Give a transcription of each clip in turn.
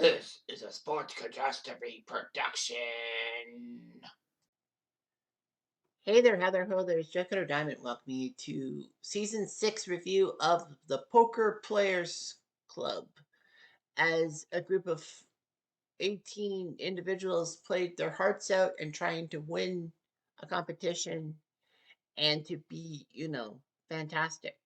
This is a sports catastrophe production. Hey there, Heather Ho. There's Jessica Diamond. Welcome you to season 6 review of the Poker Players Club. As a group of 18 individuals played their hearts out and trying to win a competition and to be, fantastic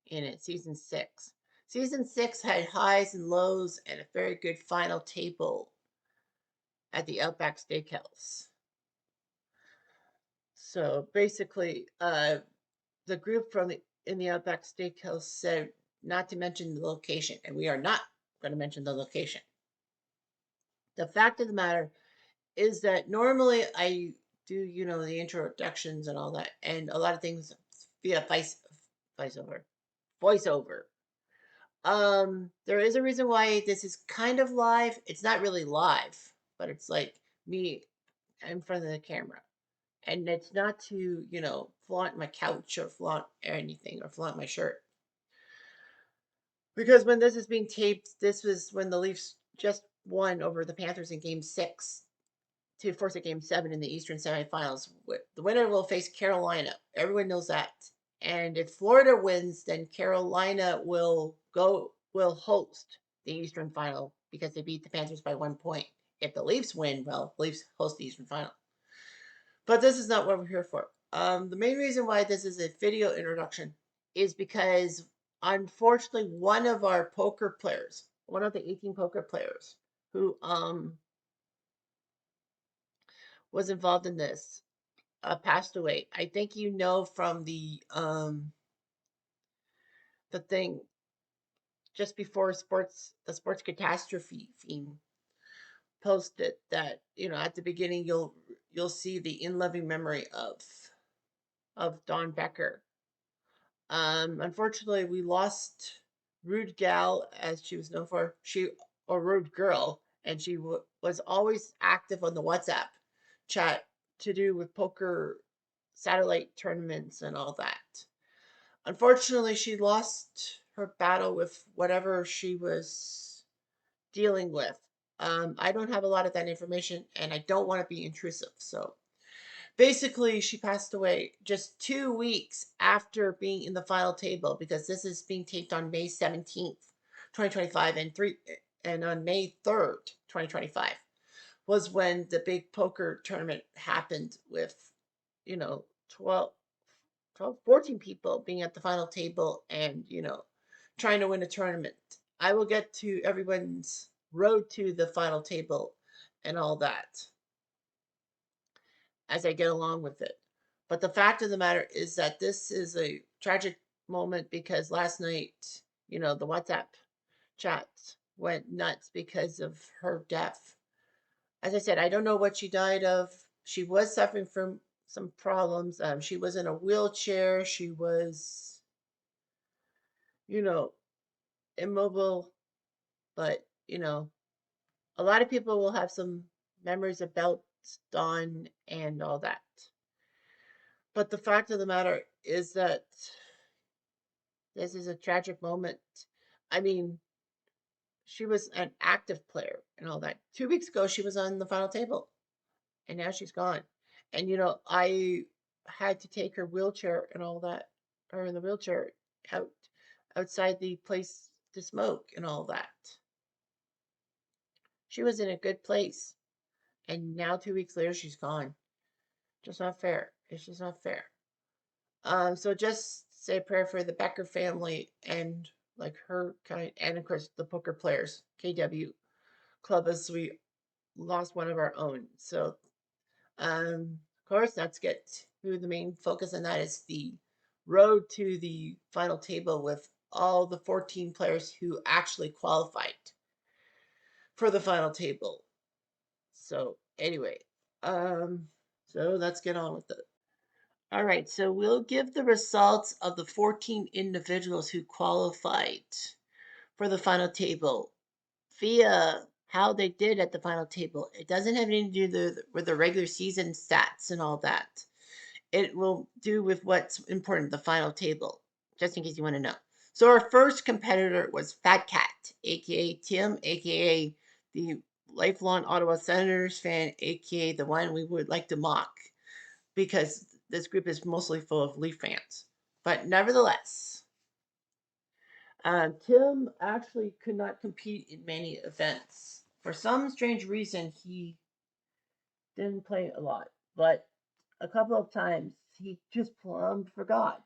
in it. Season 6. Season 6 had highs and lows and a very good final table at the Outback Steakhouse. So basically, the group in the Outback Steakhouse said not to mention the location, and we are not going to mention the location. The fact of the matter is that normally I do, the introductions and all that, and a lot of things via voiceover, voiceover. There is a reason why this is kind of live. It's not really live, but it's like me in front of the camera. And it's not to, flaunt my couch or flaunt anything or flaunt my shirt. Because when this is being taped, this was when the Leafs just won over the Panthers in game 6 to force a game 7 in the Eastern semifinals. The winner will face Carolina. Everyone knows that. And if Florida wins, then Carolina will host the Eastern final because they beat the Panthers by 1 point. If the Leafs win, well, Leafs host the Eastern final. But this is not what we're here for. The main reason why this is a video introduction is because, unfortunately, one of our poker players, one of the 18 poker players who was involved in this, passed away. I think you know from the thing just before the sports catastrophe theme posted that at the beginning you'll see the in loving memory of Dawn Becker. Unfortunately, we lost Rude Gal, as she was known for, or Rude Girl, and she was always active on the WhatsApp chat to do with poker satellite tournaments and all that. Unfortunately, she lost her battle with whatever she was dealing with. I don't have a lot of that information, and I don't want to be intrusive, so basically, she passed away just 2 weeks after being in the final table because this is being taped on May 17th, 2025, and on May 3rd, 2025 was when the big poker tournament happened with, 12, 12, 14 people being at the final table and, trying to win a tournament. I will get to everyone's road to the final table and all that as I get along with it. But the fact of the matter is that this is a tragic moment because last night, the WhatsApp chats went nuts because of her death. As I said, I don't know what she died of. She was suffering from some problems. She was in a wheelchair. She was, you know, immobile. But, a lot of people will have some memories about Dawn and all that. But the fact of the matter is that this is a tragic moment. I mean, she was an active player and all that. 2 weeks ago, she was on the final table, and now she's gone. And I had to take her wheelchair and all that, or in the wheelchair out outside the place to smoke and all that. She was in a good place, and now 2 weeks later, she's gone. Just not fair. It's just not fair. So just say a prayer for the Becker family and like her kind, and of course the poker players, KW Club, as we lost one of our own. So, of course, let's get to the main focus, and that is the road to the final table with all the 14 players who actually qualified for the final table. So, anyway, um, so let's get on with it. All right, so we'll give the results of the 14 individuals who qualified for the final table via how they did at the final table. It doesn't have anything to do with the regular season stats and all that. It will do with what's important, the final table, just in case you want to know. So our first competitor was Fat Cat, aka Tim, aka the lifelong Ottawa Senators fan, aka the one we would like to mock, because this group is mostly full of Leaf fans. But nevertheless, Tim actually could not compete in many events. For some strange reason, he didn't play a lot, but a couple of times he just plumb forgot,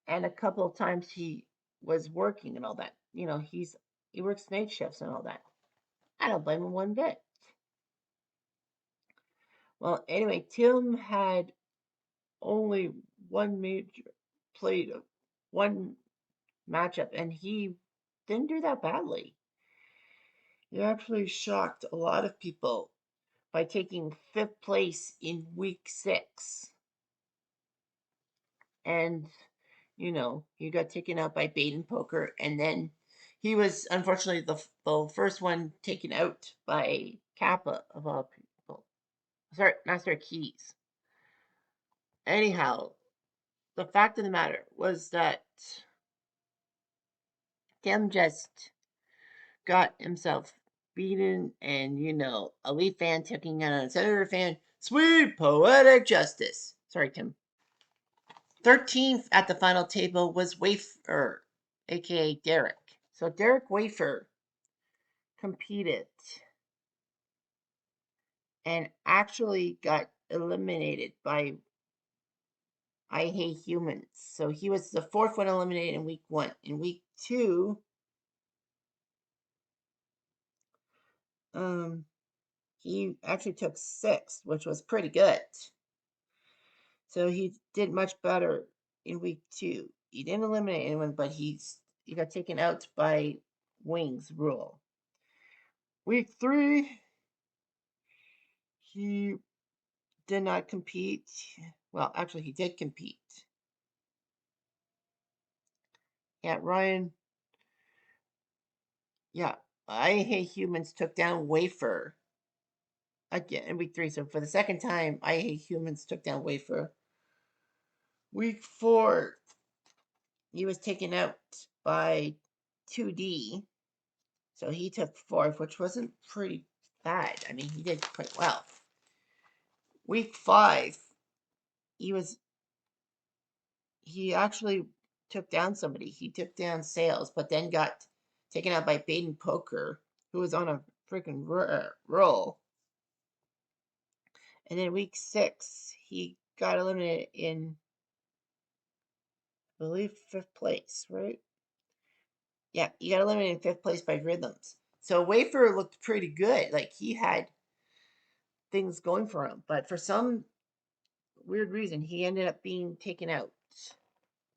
and a couple of times he was working and all that. He works night shifts and all that. I don't blame him one bit. Well, anyway, Tim had only one major played one matchup, and he didn't do that badly. He actually shocked a lot of people by taking fifth place in week 6. And, he got taken out by Baden Poker. And then he was, unfortunately, the first one taken out by Kappa, of all people. Sorry, Master Keys. Anyhow, the fact of the matter was that Tim just got himself beaten, and a Leaf fan taking out a Senator fan. Sweet poetic justice. Sorry, Tim. 13th at the final table was Wafer, aka Derek. So Derek Wafer competed and actually got eliminated by I Hate Humans. So he was the 4th one eliminated in week 1. In week 2, he actually took 6th, which was pretty good. So he did much better in week 2. He didn't eliminate anyone, but he got taken out by Wings rule. Week 3, he did not compete. Well, actually, he did compete. Yeah, Ryan. Yeah, I Hate Humans took down Wafer again in week 3. So for the second time, I Hate Humans took down Wafer. Week 4, he was taken out by 2D. So he took 4th, which wasn't pretty bad. I mean, he did quite well. Week 5, he actually took down somebody. He took down Sales, but then got taken out by Baden Poker, who was on a freaking roll. And then week 6, he got eliminated in, I believe, 5th place, right? Yeah, he got eliminated in 5th place by Rhythms. So Wafer looked pretty good. Like, he had things going for him. But for some weird reason, he ended up being taken out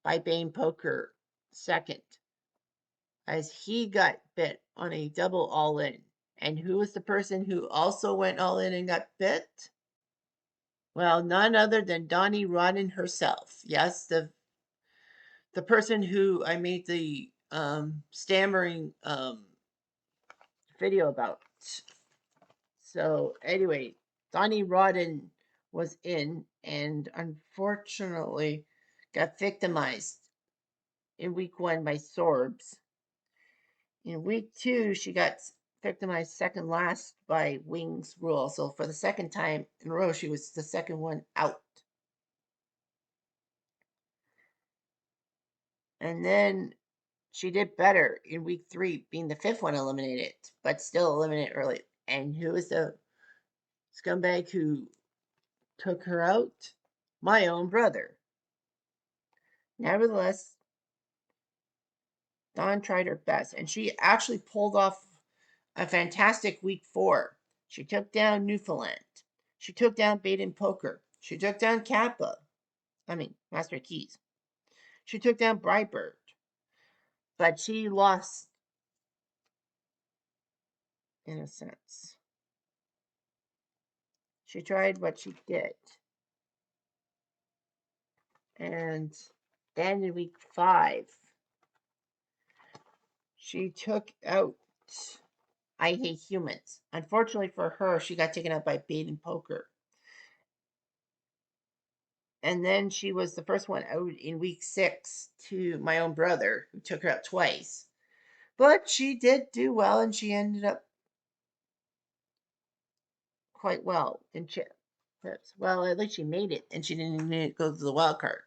by Bane Poker 2nd, as he got bit on a double all in. And who was the person who also went all in and got bit? Well, none other than DAWNIEROTTEN herself. Yes, the person who I made the stammering video about. So anyway, DAWNIEROTTEN was in and unfortunately got victimized in week 1 by Sorbs. In week 2, she got victimized second last by Wings Rule. So for the second time in a row, she was the second one out. And then she did better in week 3, being the 5th one eliminated, but still eliminated early. And who was the scumbag who took her out? My own brother. Nevertheless, Dawn tried her best, and she actually pulled off a fantastic week 4. She took down Newfoundland. She took down Baden Poker. She took down Kappa. Master Keys. She took down Brightbird. But she lost, in a sense. She tried what she did. And then in week 5, she took out I Hate Humans. Unfortunately for her, she got taken out by Baden Poker. And then she was the first one out in week 6 to my own brother, who took her out twice. But she did do well, and she ended up quite well, didn't she? Well, at least she made it, and she didn't even go to the wild card.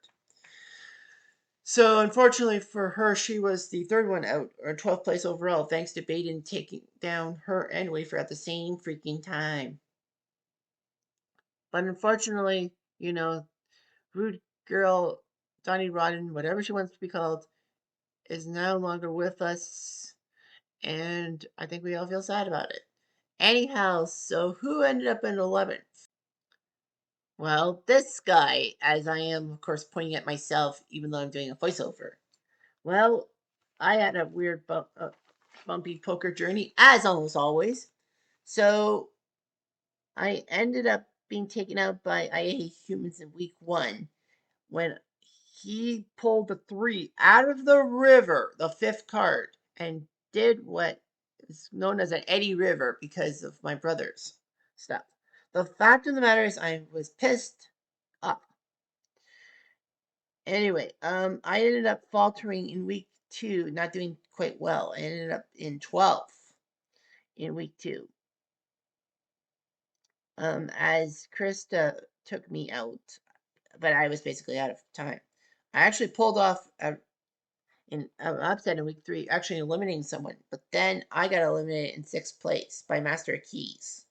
So unfortunately for her, she was the third one out, or 12th place overall, thanks to Baden taking down her and Wafer at the same freaking time. But unfortunately, rude girl DAWNIEROTTEN, whatever she wants to be called, is no longer with us, and I think we all feel sad about it. Anyhow, so who ended up in 11th? Well, this guy, as I am, of course, pointing at myself, even though I'm doing a voiceover. Well, I had a weird, bumpy poker journey, as almost always. So I ended up being taken out by IA Humans in week 1 when he pulled the 3 out of the river, the 5th card, and did what is known as an Eddie River because of my brother's stuff. The fact of the matter is, I was pissed off. Anyway, I ended up faltering in week 2, not doing quite well. I ended up in 12th in week 2. As Krista took me out, but I was basically out of time. I actually pulled off an upset in week 3, actually eliminating someone, but then I got eliminated in 6th place by Master of Keys.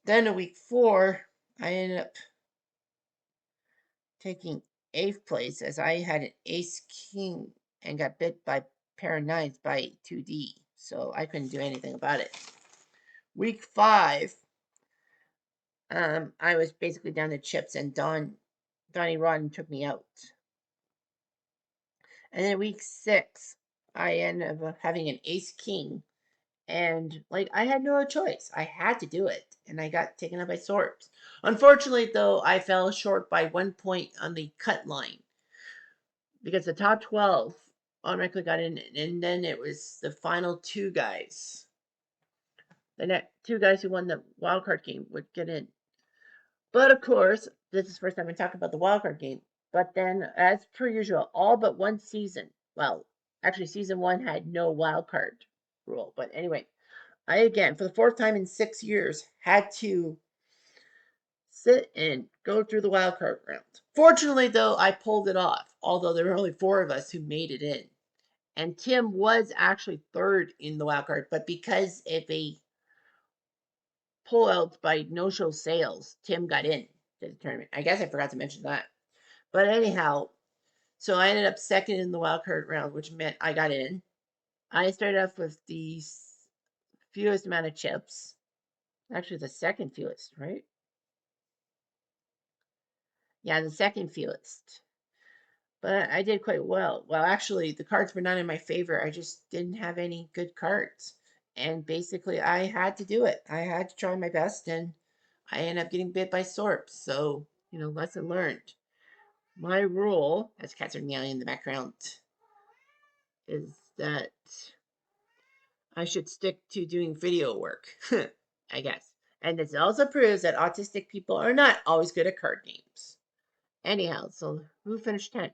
Then in week 4, I ended up taking 8th place as I had an ace king and got bit by pair of nines by 2D, so I couldn't do anything about it. Week 5, I was basically down to chips, and DAWNIEROTTEN took me out. And then week 6, I ended up having an ace king, and I had no choice. I had to do it, and I got taken out by Sorps. Unfortunately, though, I fell short by 1 point on the cut line because the top 12 automatically got in, and then it was the final 2 guys. The next 2 guys who won the wildcard game would get in. But of course, this is the first time I talk about the wildcard game. But then, as per usual, all but one season. Well, actually, season 1 had no wildcard rule. But anyway, I again, for the 4th time in 6 years, had to sit and go through the wildcard round. Fortunately, though, I pulled it off. Although there were only 4 of us who made it in, and Tim was actually 3rd in the wildcard, but because of a pullouts by no-show sales, Tim got in to the tournament. I guess I forgot to mention that. But anyhow, so I ended up 2nd in the wildcard round, which meant I got in. I started off with the fewest amount of chips. Actually, the second fewest, right? Yeah, the second fewest. But I did quite well. Well, actually, the cards were not in my favor. I just didn't have any good cards. And basically, I had to do it. I had to try my best, and I ended up getting bit by Sorps. So, lesson learned. My rule, as cats are meowing in the background, is that I should stick to doing video work, I guess. And this also proves that autistic people are not always good at card games. Anyhow, so who finished 10th?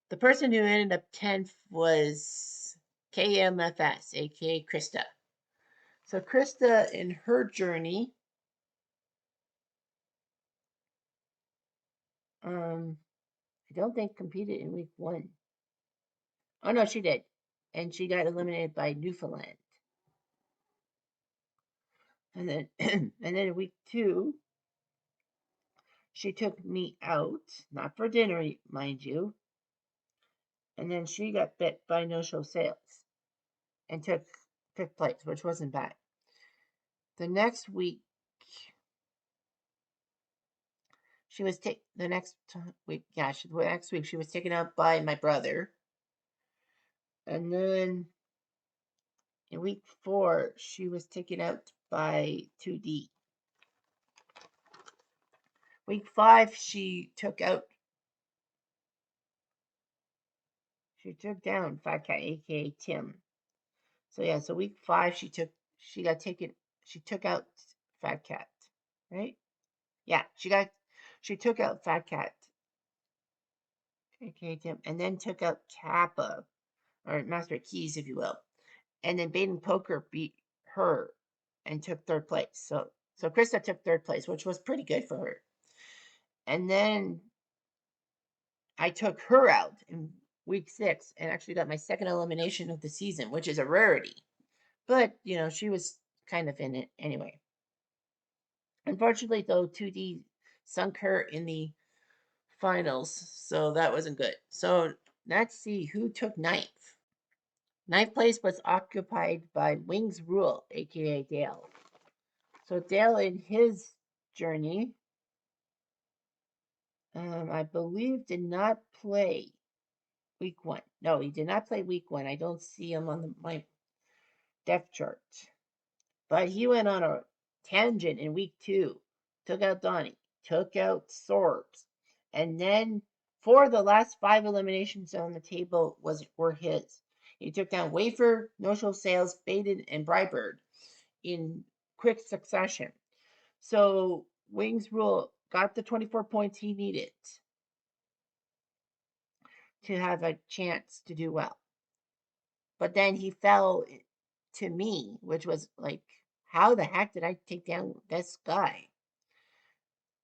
The person who ended up 10th was KMFS, aka Krista. So Krista, in her journey, I don't think competed in week 1. Oh no, she did, and she got eliminated by Newfoundland. And then, and then in week 2, she took me out, not for dinner, mind you. And then she got bit by no-show sales and took 5th place, which wasn't bad. The next week, the next week, yeah, the next week she was taken out by my brother. And then in week 4, she was taken out by 2D. Week 5, she took down Fat Cat, aka Tim. So yeah, so week 5, she took out Fat Cat, right? Yeah, she took out Fat Cat, aka Tim, and then took out Kappa, or Master Keys, if you will. And then Baden Poker beat her and took 3rd place. So So Krista took third place, which was pretty good for her. And then I took her out in week 6 and actually got my second elimination of the season, which is a rarity. But, she was kind of in it anyway. Unfortunately, though, 2D sunk her in the finals, so that wasn't good. So let's see who took ninth. Ninth place was occupied by Wings Rule, aka Dale. So Dale, in his journey, I believe, did not play week 1. No, he did not play week 1. I don't see him on my depth chart. But he went on a tangent in week 2, took out Donnie, took out Sorbs, and then 4 of the last 5 eliminations on the table were his. He took down Wafer, No Show Sales, Baited, and Brybird in quick succession. So Wings Rule got the 24 points he needed to have a chance to do well. But then he fell to me, which was like, how the heck did I take down this guy?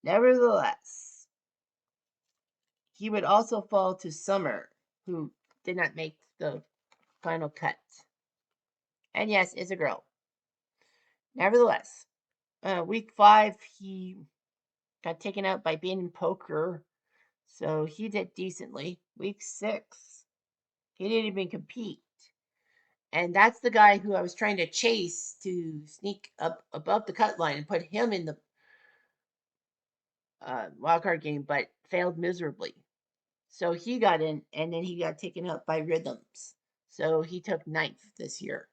Nevertheless, he would also fall to Summer, who did not make the final cut. And yes, is a girl. Nevertheless, week 5, he got taken out by Bean Poker, so he did decently. Week 6, he didn't even compete. And that's the guy who I was trying to chase to sneak up above the cut line and put him in the wildcard game, but failed miserably. So he got in, and then he got taken out by Rhythms. So he took ninth this year.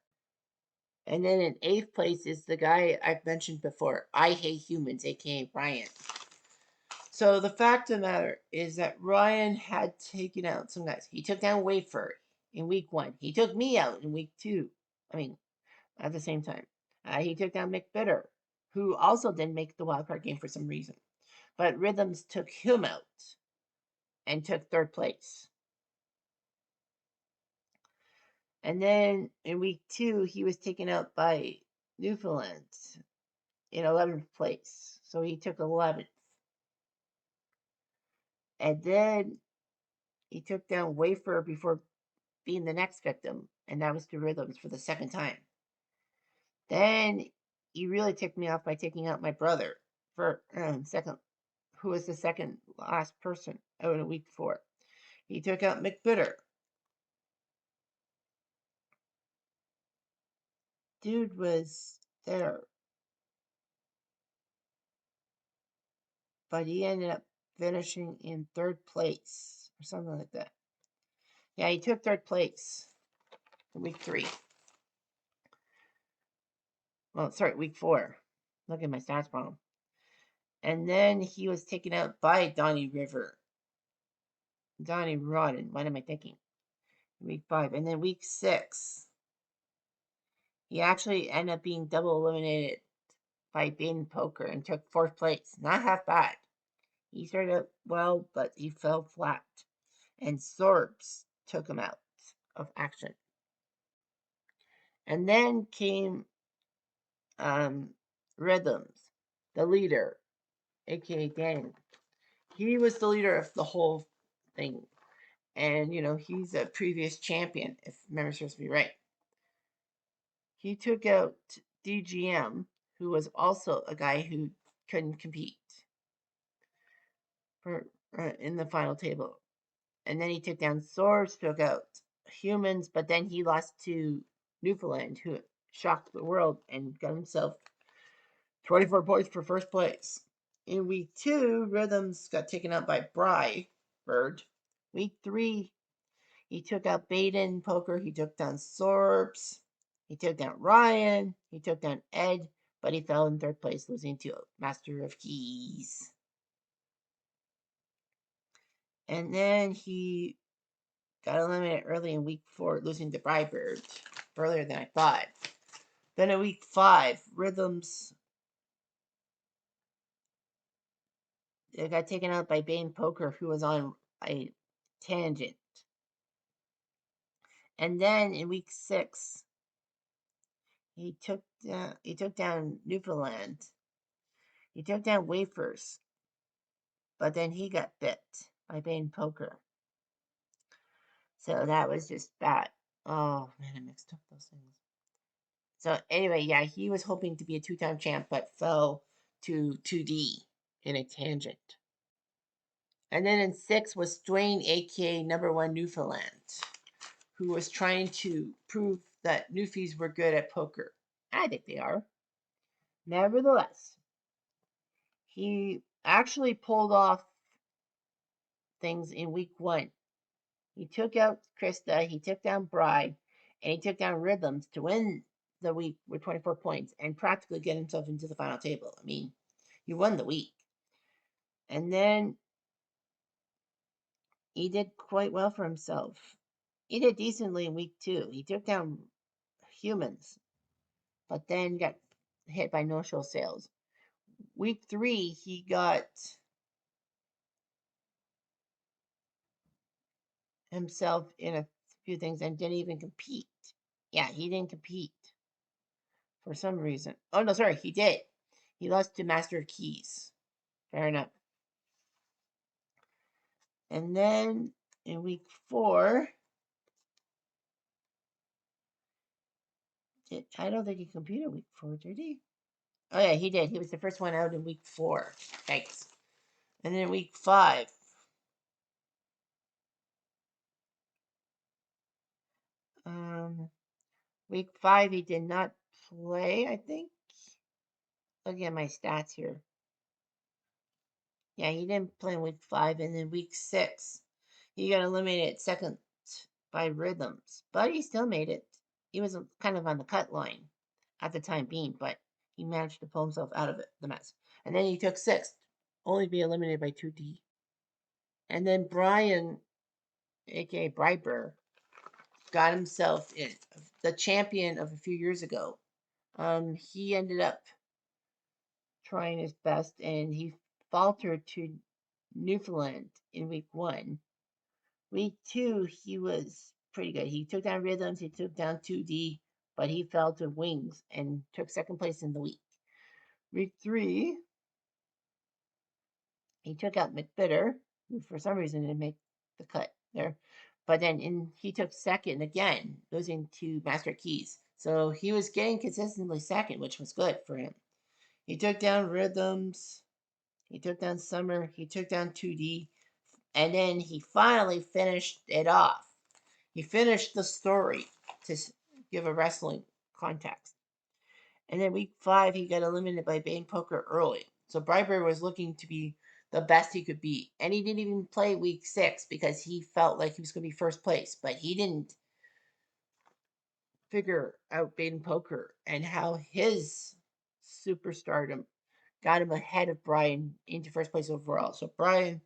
And then in 8th place is the guy I've mentioned before, I Hate Humans, aka Ryan. So the fact of the matter is that Ryan had taken out some guys. He took down Wafer in week 1. He took me out in week 2. I mean, at the same time. He took down McBitter, who also didn't make the wildcard game for some reason. But Rhythms took him out and took third place. And then in week 2, he was taken out by Newfoundland in 11th place. So he took 11th. And then he took down Wafer before being the next victim, and that was to Rhythms for the second time. Then he really ticked me off by taking out my brother for second, who was the second last person out of week 4. He took out McBitter. Dude was there, but he ended up finishing in 3rd place or something like that. Yeah, he took 3rd place in week 3. Well, sorry, week 4. Look at my stats wrong. And then he was taken out by Donnie Rodden. What am I thinking? Week 5. And then week 6, he actually ended up being double eliminated by Bain Poker and took 4th place. Not half bad. He started out well, but he fell flat. And Sorbs took him out of action. And then came Rhythms, the leader, aka Dan. He was the leader of the whole thing. And, he's a previous champion, if memory serves me right. He took out DGM, who was also a guy who couldn't compete for in the final table. And then he took down Swords, took out Humans, but then he lost to Newfoundland, who shocked the world and got himself 24 points for first place. In week 2, Rhythms got taken out by Bird. Week 3, he took out Baden Poker. He took down Sorbs. He took down Ryan. He took down Ed, but he fell in 3rd place, losing to Master of Keys. And then he got eliminated early in week 4, losing to Brybird earlier than I thought. Then in week 5, Rhythms got taken out by Bane Poker, who was on a tangent. And then in week 6, he took down Newfoundland He took down Wafers, but then he got bit by Bane Poker. So that was just bad. Oh man, I mixed up those things. So anyway, yeah, he was hoping to be a two-time champ, but fell to 2D in a tangent. And then in 6 was Dwayne, aka number one Newfoundland, who was trying to prove that Newfies were good at poker. I think they are. Nevertheless, he actually pulled off things in week 1. He took out Krista, he took down Bride, and he took down Rhythms to win the week with 24 points and practically get himself into the final table. I mean, he won the week. And then he did quite well for himself. He did decently in week 2. He took down Humans, but then got hit by no-show sales. Week 3, he got himself in a few things and didn't even compete. Yeah, he didn't compete for some reason. Oh, no, sorry, he did. He lost to Master of Keys. Fair enough. And then in week 4, I don't think he competed week 4, did he? Oh, yeah, he did. He was the first one out in week 4. Thanks. And then week 5, week 5, he did not play, I think. Look at my stats here. Yeah, he didn't play in week 5. And then week 6, he got eliminated second by Rhythms. But he still made it. He was kind of on the cut line at the time being, but he managed to pull himself out of it, the mess. And then he took 6th, only to be eliminated by 2D. And then Brian, aka Bryber, got himself in the champion of a few years ago. He ended up trying his best and he faltered to Newfoundland in week 1. Week 2, he was pretty good. He took down Rhythms, he took down 2D, but he fell to Wings and took second place in the week. Week 3, he took out McBitter, who for some reason didn't make the cut there. But then he took second again, losing to Master Keys. So he was getting consistently second, which was good for him. He took down Rhythms, he took down Summer, he took down 2D, and then he finally finished it off. He finished the story to give a wrestling context. And then week 5, he got eliminated by Bane Poker early. So Bryber was looking to be the best he could be. And he didn't even play week 6 because he felt like he was going to be first place. But he didn't figure out Bane Poker and how his superstardom got him ahead of Brian into first place overall. So Brian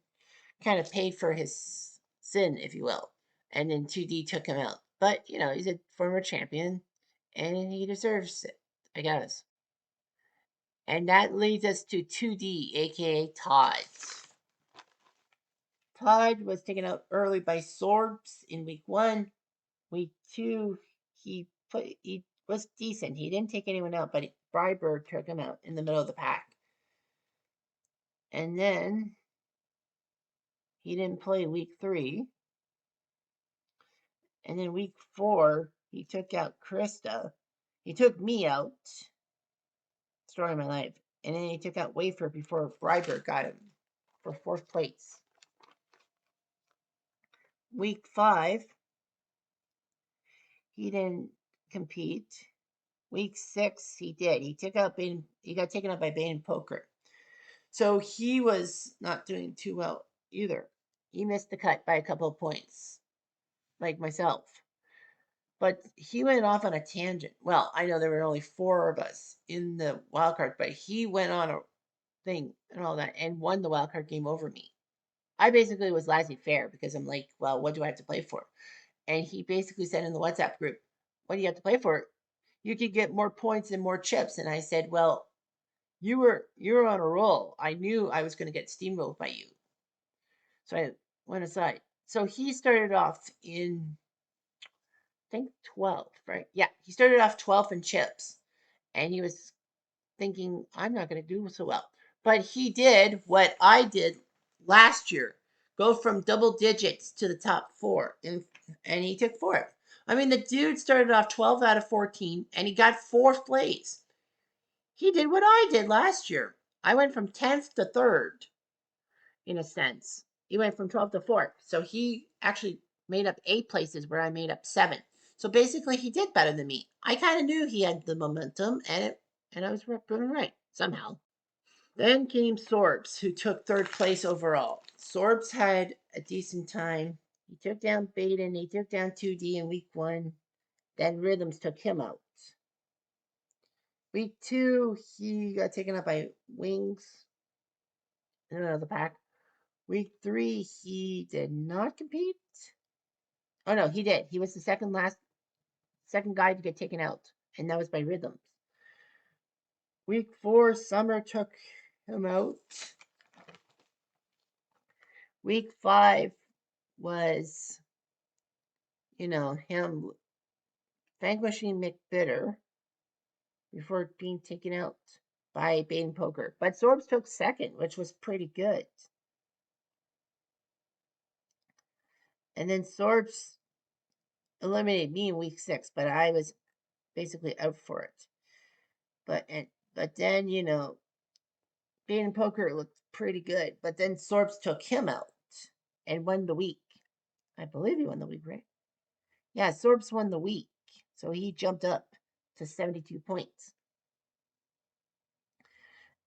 kind of paid for his sin, if you will. And then 2D took him out. But, he's a former champion and he deserves it, I guess. And that leads us to 2D, aka Todd. Todd was taken out early by Sorbs in week 1. Week 2, he was decent. He didn't take anyone out, but Bryberg took him out in the middle of the pack. And then he didn't play week 3. And then week 4, he took out Krista. He took me out. Story of my life. And then he took out Wafer before Bryberg got him for 4th place. Week 5, he didn't compete. Week 6, he did. He got taken out by Bane Poker. So he was not doing too well either. He missed the cut by a couple of points, like myself. But he went off on a tangent. Well, I know there were only 4 of us in the wild card, but he went on a thing and all that and won the wild card game over me. I basically was laissez-faire because I'm like, well, what do I have to play for? And he basically said in the WhatsApp group, what do you have to play for? You could get more points and more chips. And I said, well, you were on a roll. I knew I was going to get steamrolled by you. So I went aside. So he started off in, I think, 12th, right? Yeah, he started off 12th in chips. And he was thinking, I'm not going to do so well. But he did what I did last year, go from double digits to the top four, and he took fourth. I mean, the dude started off 12 out of 14, and he got fourth place. He did what I did last year. I went from 10th to third, in a sense. He went from 12th to fourth. So he actually made up 8 places where I made up 7. So basically, he did better than me. I kind of knew he had the momentum, and I was proven right somehow. Then came Sorbs, who took third place overall. Sorbs had a decent time. He took down Baden, he took down 2D in week 1. Then Rhythms took him out. Week 2, he got taken up by Wings in another pack. Week 3, he did not compete. Oh no, he did. He was the second guy to get taken out, and that was by Rhythms. Week 4, Summer took him out. Week 5 was, him vanquishing McBitter before being taken out by Baden Poker. But Sorbs took second, which was pretty good. And then Sorbs eliminated me in week 6, but I was basically out for it. But then, Baden Poker looked pretty good. But then Sorbs took him out and won the week. I believe he won the week, right? Yeah, Sorbs won the week. So he jumped up to 72 points.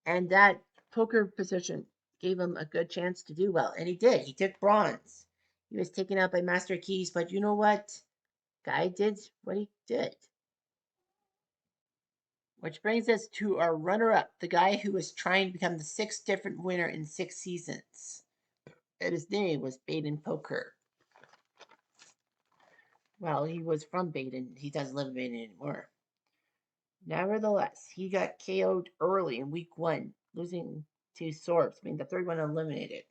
And that poker position gave him a good chance to do well. And he did. He took bronze. He was taken out by Master Keys, but you know what? Guy did what he did. Which brings us to our runner up, the guy who was trying to become the 6th different winner in 6 seasons. And his name was Baden Poker. Well, he was from Baden. He doesn't live in Baden anymore. Nevertheless, he got KO'd early in week 1, losing to Sorbs, being the third one eliminated.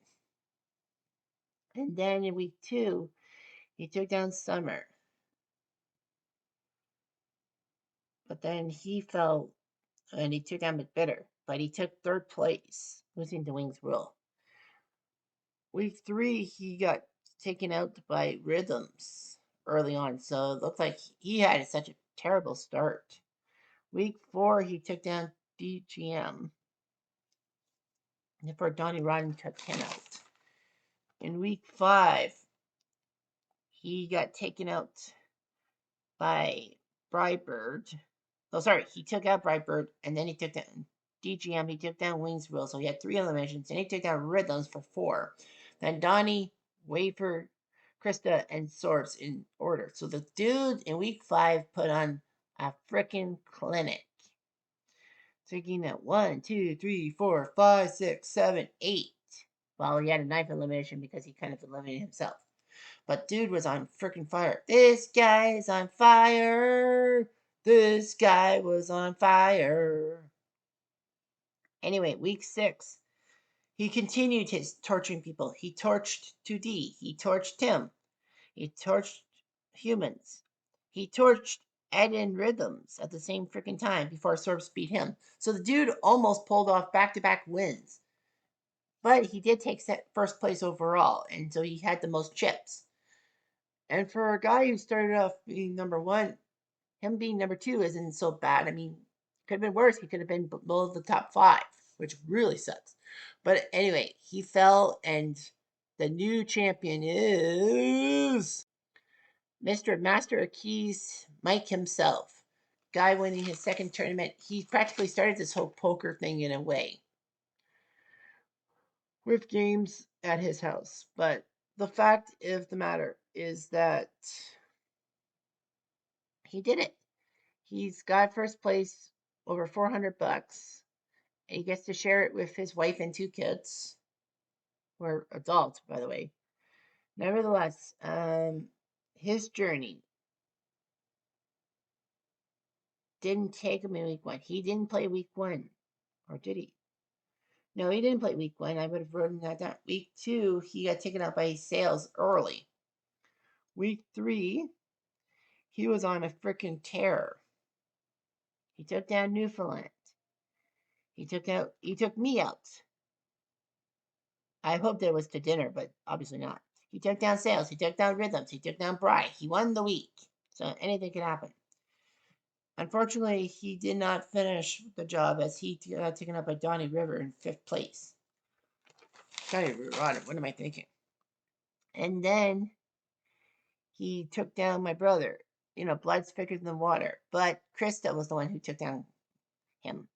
And then in week 2, he took down Summer. But then he fell and he took down McBitter. But he took third place, losing to Wings Rule. Week 3, he got taken out by Rhythms early on. So it looked like he had such a terrible start. Week 4, he took down DGM. And for DAWNIEROTTEN took him out. In week 5, he got taken out by Brightbird. Oh, sorry, he took out Brightbird, and then he took down DGM. He took down Wings Rule, so he had 3 eliminations, and he took down Rhythms for 4. Then Donnie, Wafer, Krista, and Sorbs in order. So the dude in week 5 put on a freaking clinic. Taking out 1, 2, 3, 4, 5, 6, 7, 8. Well, he had a 9th elimination because he kind of eliminated himself. But dude was on freaking fire. This guy's on fire. This guy was on fire. Anyway, week 6, he continued his torturing people. He torched 2D. He torched Tim. He torched humans. He torched Ed and Rhythms at the same freaking time before Sorbs beat him. So the dude almost pulled off back-to-back wins. But he did take first place overall, and so he had the most chips. And for a guy who started off being number 1, him being number 2 isn't so bad. I mean, could have been worse. He could have been below the top 5, which really sucks. But anyway, he fell, and the new champion is Mr. Master of Keys, Mike himself. Guy winning his second tournament. He practically started this whole poker thing in a way with games at his house. But the fact of the matter is that he did it. He's got first place, over $400, and he gets to share it with his wife and 2 kids, who are adults, by the way. Nevertheless, his journey didn't take him in week 1. He didn't play week 1, or did he? No, he didn't play week 1. I would have written that down. Week 2, he got taken out by his sales early. Week 3, he was on a freaking tear. He took down Newfoundland. He took me out. I hoped it was to dinner, but obviously not. He took down sales. He took down rhythms. He took down Bry. He won the week. So anything could happen. Unfortunately, he did not finish the job as he got taken up by Donnie River in fifth place. Donnie River, what am I thinking? And then he took down my brother. You know, blood's thicker than water. But Krista was the one who took down him.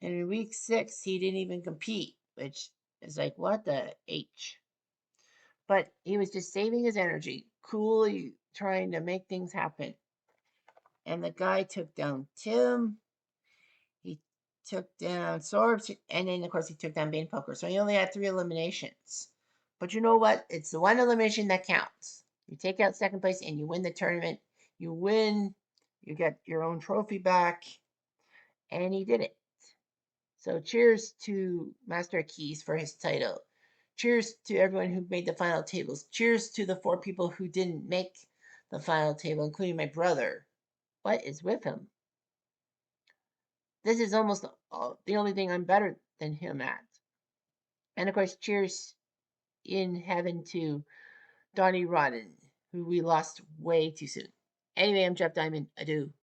And in week 6, he didn't even compete, which is like, what the H? But he was just saving his energy, coolly trying to make things happen. And the guy took down Tim. He took down Sorbs, and then of course he took down Bane Poker. So he only had 3 eliminations. But you know what? It's the one elimination that counts. You take out second place and you win the tournament. You win. You get your own trophy back. And he did it. So cheers to Master Keys for his title. Cheers to everyone who made the final tables. Cheers to the 4 people who didn't make the final table, including my brother. What is with him? This is almost the only thing I'm better than him at. And of course, cheers in heaven to Donnie Rodden, who we lost way too soon. Anyway, I'm Jeff Diamond. Adieu.